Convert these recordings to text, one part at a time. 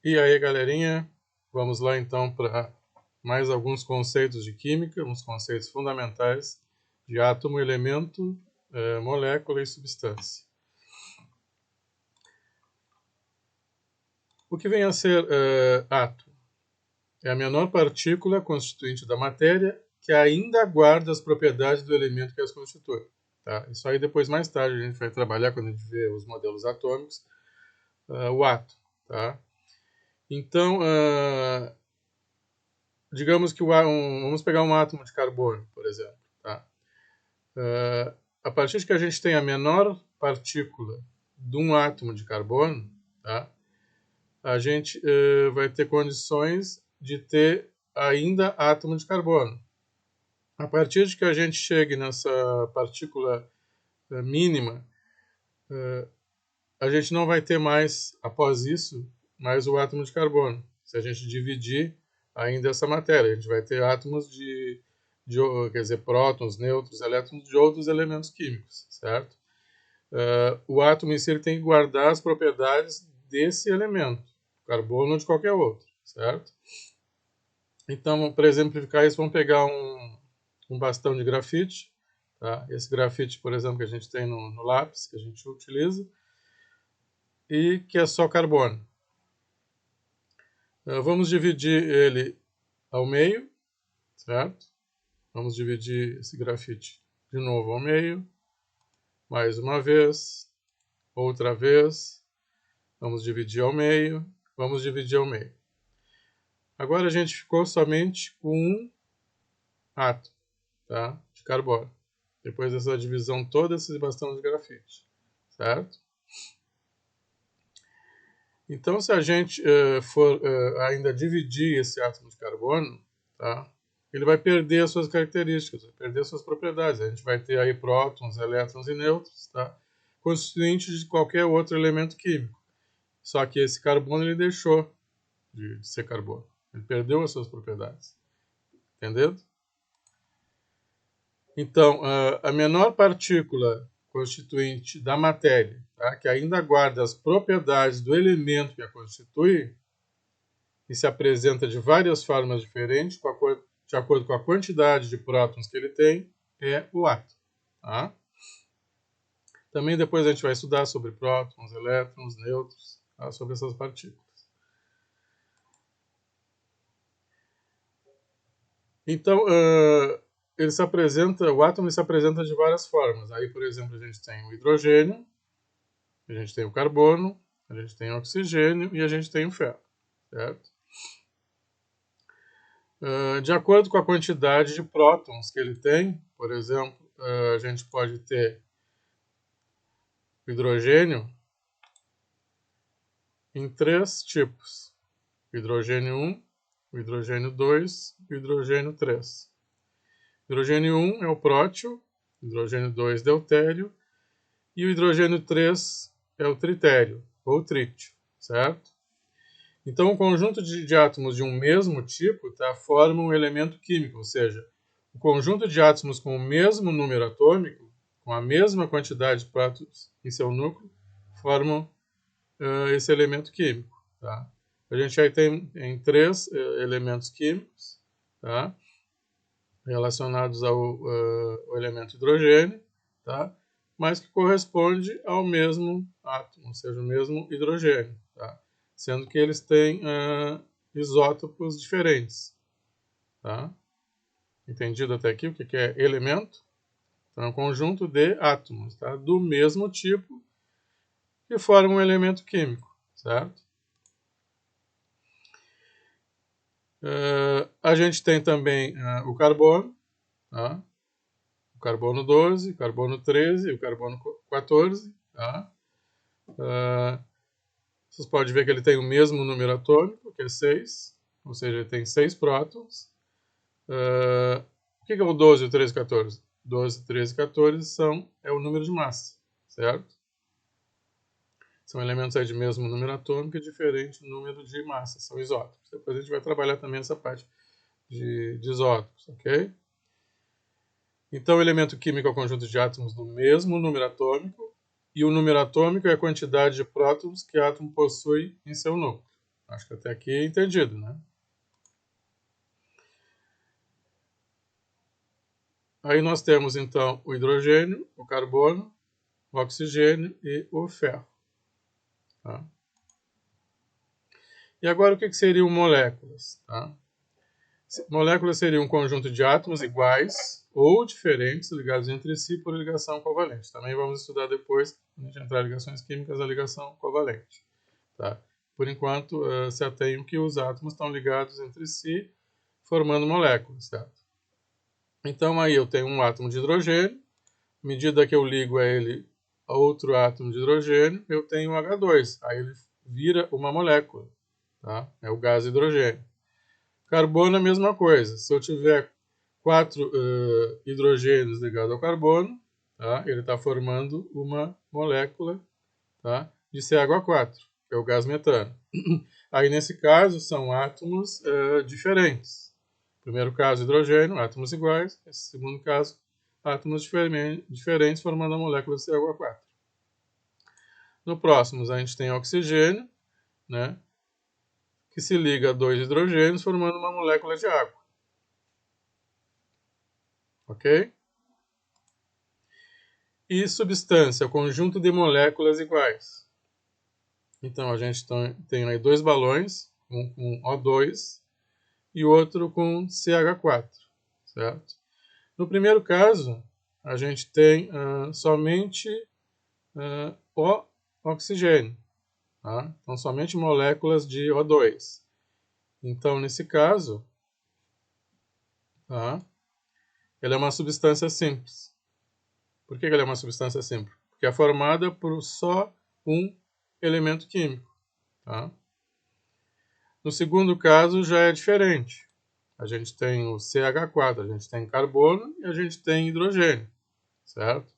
E aí, galerinha, vamos lá então para mais alguns conceitos de química, uns conceitos fundamentais de átomo, elemento, molécula e substância. O que vem a ser átomo? É a menor partícula constituinte da matéria que ainda guarda as propriedades do elemento que as constitui. Tá? Isso aí depois, mais tarde, a gente vai trabalhar quando a gente vê os modelos atômicos, o átomo. Tá? Então, digamos que vamos pegar um átomo de carbono, por exemplo. Tá? A partir de que a gente tem a menor partícula de um átomo de carbono, tá? A gente vai ter condições de ter ainda átomo de carbono. A partir de que a gente chegue nessa partícula mínima, a gente não vai ter mais, após isso, mais o átomo de carbono. Se a gente dividir ainda essa matéria, a gente vai ter átomos quer dizer, prótons, nêutrons, elétrons de outros elementos químicos, certo? O átomo em si ele tem que guardar as propriedades desse elemento, carbono ou de qualquer outro, certo? Então, para exemplificar isso, vamos pegar um bastão de grafite, tá? Esse grafite, por exemplo, que a gente tem no lápis, que a gente utiliza, e que é só carbono. Vamos dividir ele ao meio, certo? Vamos dividir esse grafite de novo ao meio, mais uma vez, outra vez, vamos dividir ao meio, vamos dividir ao meio. Agora a gente ficou somente com um átomo, tá? De carbono. Depois dessa divisão toda, esse bastão de grafite, certo? Então, se a gente for ainda dividir esse átomo de carbono, tá? Ele vai perder as suas características, vai perder as suas propriedades. A gente vai ter aí prótons, elétrons e nêutrons, tá? Constituintes de qualquer outro elemento químico. Só que esse carbono ele deixou de ser carbono. Ele perdeu as suas propriedades. Entendendo? Então, a menor partícula constituinte da matéria, tá, que ainda guarda as propriedades do elemento que a constitui, e se apresenta de várias formas diferentes, de acordo com a quantidade de prótons que ele tem, é o átomo. Tá? Também depois a gente vai estudar sobre prótons, elétrons, nêutrons, tá? Sobre essas partículas. Então, o átomo se apresenta de várias formas. Aí, por exemplo, a gente tem o hidrogênio, a gente tem o carbono, a gente tem o oxigênio e a gente tem o ferro, certo? De acordo com a quantidade de prótons que ele tem, por exemplo, a gente pode ter o hidrogênio em 3 tipos. O hidrogênio 1, o hidrogênio 2 e o hidrogênio 3. O hidrogênio 1 é o prótio, o hidrogênio 2 é deutério e o hidrogênio 3 é o tritério, ou trítio, certo? Então, o conjunto de átomos de um mesmo tipo forma um elemento químico, ou seja, o conjunto de átomos com o mesmo número atômico, com a mesma quantidade de prótons em seu núcleo, formam esse elemento químico. Tá? A gente aí tem em 3 elementos químicos, tá? Relacionados ao elemento hidrogênio, tá? Mas que corresponde ao mesmo átomo, ou seja, o mesmo hidrogênio, tá? Sendo que eles têm isótopos diferentes. Tá? Entendido até aqui o que é elemento? Então, é um conjunto de átomos, tá? Do mesmo tipo que formam um elemento químico, certo? A gente tem também o carbono, tá? O carbono 12, o carbono 13 e o carbono 14. Tá? Vocês podem ver que ele tem o mesmo número atômico, que é 6, ou seja, ele tem 6 prótons. O que é o 12, o 13 e o 14? 12, 13 e 14 é o número de massa, certo? São elementos aí de mesmo número atômico e diferente número de massa, são isótopos. Depois a gente vai trabalhar também essa parte de isótopos, ok? Então, o elemento químico é o conjunto de átomos do mesmo número atômico, e o número atômico é a quantidade de prótons que o átomo possui em seu núcleo. Acho que até aqui é entendido, né? Aí nós temos, então, o hidrogênio, o carbono, o oxigênio e o ferro. Tá? E agora o que seriam moléculas? Tá? Moléculas seriam um conjunto de átomos iguais ou diferentes ligados entre si por ligação covalente. Também vamos estudar depois, quando a gente entrar em ligações químicas, a ligação covalente. Tá? Por enquanto, se atenham que os átomos estão ligados entre si, formando moléculas. Certo? Então, aí eu tenho um átomo de hidrogênio, à medida que eu ligo a ele a outro átomo de hidrogênio, eu tenho H2. Aí ele vira uma molécula. Tá? É o gás hidrogênio. Carbono é a mesma coisa. Se eu tiver 4 hidrogênios ligados ao carbono, tá? Ele está formando uma molécula, tá? De CH4, que é o gás metano. Aí, nesse caso, são átomos diferentes. Primeiro caso, hidrogênio, átomos iguais. Esse segundo caso, átomos diferentes formando a molécula de CH4. No próximo, a gente tem oxigênio, né? Que se liga a 2 hidrogênios formando uma molécula de água. Ok? E substância, conjunto de moléculas iguais. Então, a gente tem aí 2 balões, um com O2 e outro com CH4, certo? No primeiro caso, a gente tem somente o oxigênio, tá? Então, somente moléculas de O2. Então, nesse caso, tá? Ele é uma substância simples. Por que ele é uma substância simples? Porque é formada por só um elemento químico. Tá? No segundo caso já é diferente. A gente tem o CH4, a gente tem carbono e a gente tem hidrogênio, certo?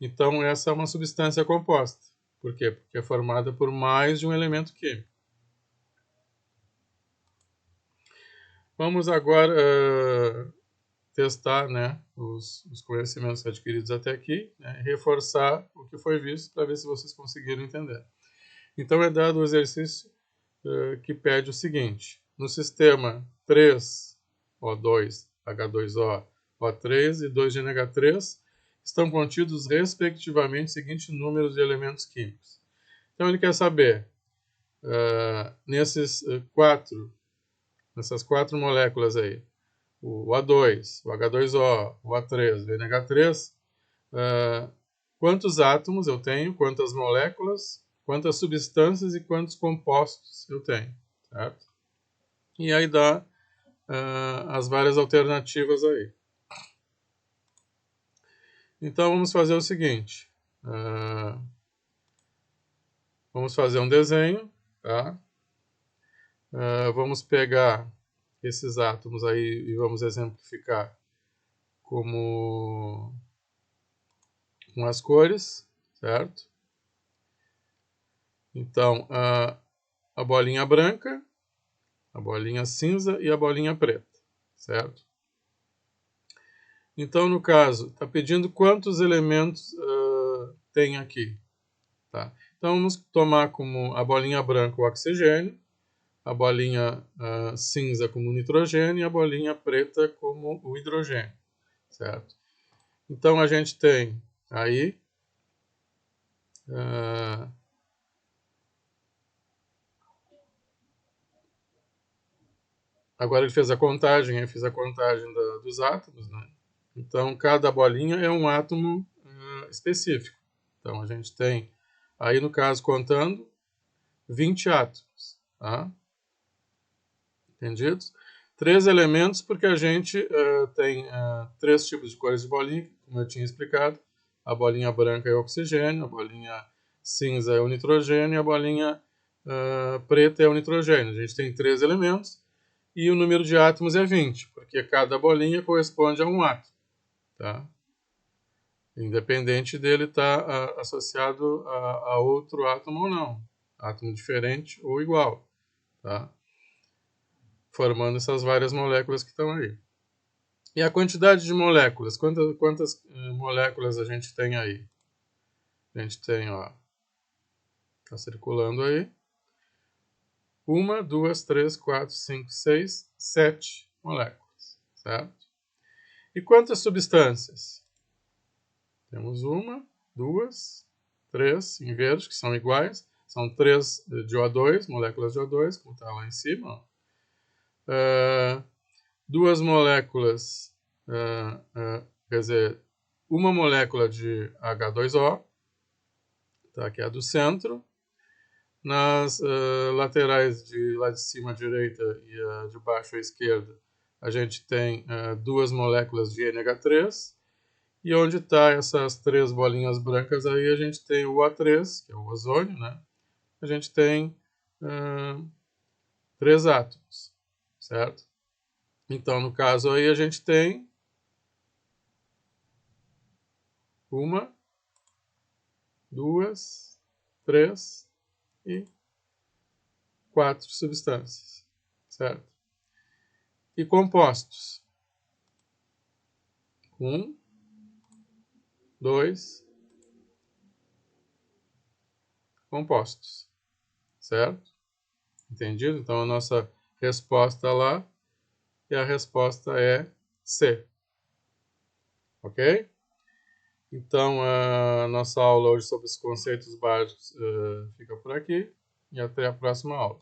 Então essa é uma substância composta. Por quê? Porque é formada por mais de um elemento químico. Vamos agora testar, né, os conhecimentos adquiridos até aqui, né, reforçar o que foi visto para ver se vocês conseguiram entender. Então é dado o exercício que pede o seguinte: no sistema 3O2, H2O, O3 e 2NH3 estão contidos respectivamente os seguintes números de elementos químicos. Então ele quer saber nessas quatro moléculas aí, o O2, o H2O, o O3, o NH3, quantos átomos eu tenho, quantas moléculas, quantas substâncias e quantos compostos eu tenho, certo? E aí dá as várias alternativas aí. Então vamos fazer o seguinte, vamos fazer um desenho, tá? Vamos pegar esses átomos aí e vamos exemplificar com as cores, certo? Então, a bolinha branca, a bolinha cinza e a bolinha preta, certo? Então, no caso, está pedindo quantos elementos tem aqui. Tá? Então, vamos tomar como a bolinha branca o oxigênio, a bolinha cinza como o nitrogênio e a bolinha preta como o hidrogênio, certo? Então, a gente tem aí agora ele fez a contagem, eu fiz a contagem dos átomos, né? Então, cada bolinha é um átomo específico. Então, a gente tem, aí no caso, contando, 20 átomos. Tá? Entendidos? 3 elementos, porque a gente tem 3 tipos de cores de bolinha, como eu tinha explicado. A bolinha branca é o oxigênio, a bolinha cinza é o nitrogênio e a bolinha preta é o nitrogênio. A gente tem 3 elementos e o número de átomos é 20, porque cada bolinha corresponde a um átomo. Tá? Independente dele estar associado a outro átomo ou não. Átomo diferente ou igual. Tá? Formando essas várias moléculas que estão aí. E a quantidade de moléculas? Quantas moléculas a gente tem aí? A gente tem, ó, está circulando aí. 1, 2, 3, 4, 5, 6, 7 moléculas, certo? E quantas substâncias? Temos 1, 2, 3 em verde, que são iguais. São 3 de O2, moléculas de O2, como está lá em cima. 2 moléculas, quer dizer, uma molécula de H2O, tá, que é a do centro. Nas laterais lá de cima à direita e de baixo à esquerda, a gente tem 2 moléculas de NH3. E onde está essas 3 bolinhas brancas aí, a gente tem o O3, que é o ozônio, né? A gente tem 3 átomos, certo? Então, no caso aí, a gente tem 1, 2, 3 e 4 substâncias, certo? E compostos? 1, 2 compostos, certo? Entendido? Então, a nossa resposta lá, e a resposta é C. Ok? Então, a nossa aula hoje sobre os conceitos básicos fica por aqui, e até a próxima aula.